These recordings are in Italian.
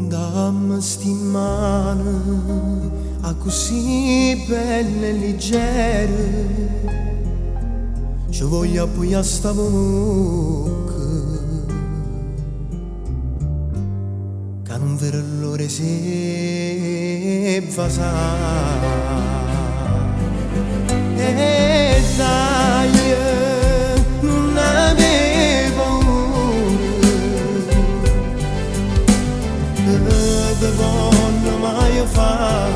Dammi sti mani a così belle e leggere, ci voglio appoggiare sta bocca che non vero l'ore se fa sa. E dai, non avevo te voglio mai fare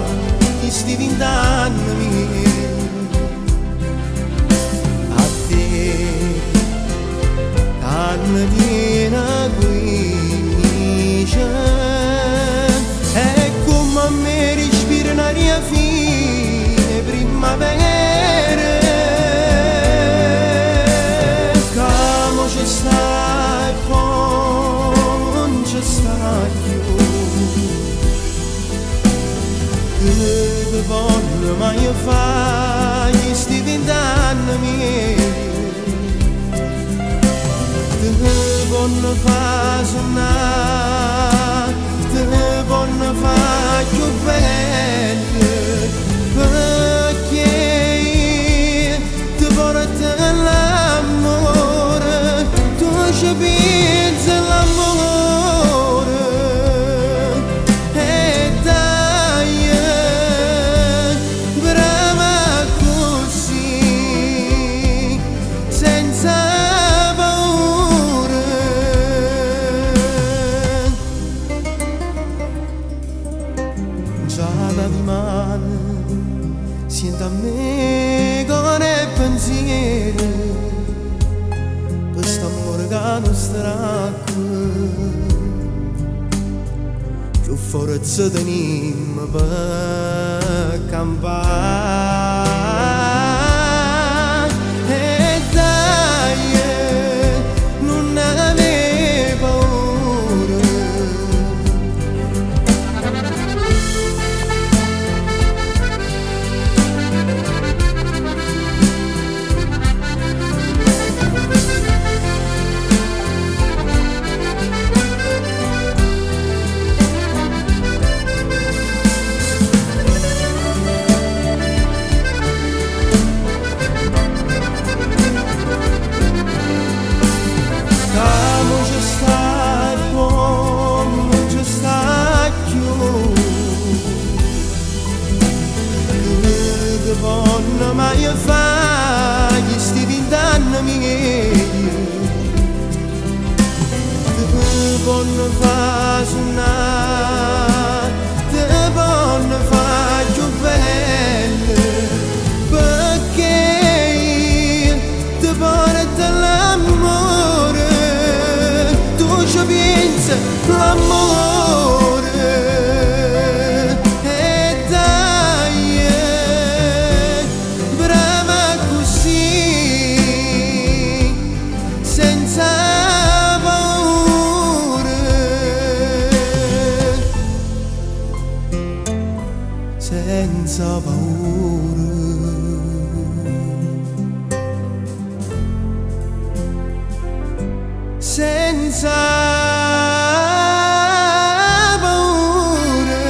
questi 20 anni miei a te, canne piena guice e come a me respira un'aria fine primavera, come ci sta e poi non ci sta più. Te voglio mai fare questi 20 anni miei, te voglio fare suonare, te voglio fare più belle, perché ti porto l'amore, tu ci pensi l'amore. Giada di mano, sento a me con il pensiero, questo amore che non starà qui, più forza tenim per campare. E dai, non avevo paura. Non mai fare questi 20 anni miei, te voglio fare suonare, te voglio fare più belle, perché ti porto l'amore, tu ci pensi l'amore. Senza paura, senza paura.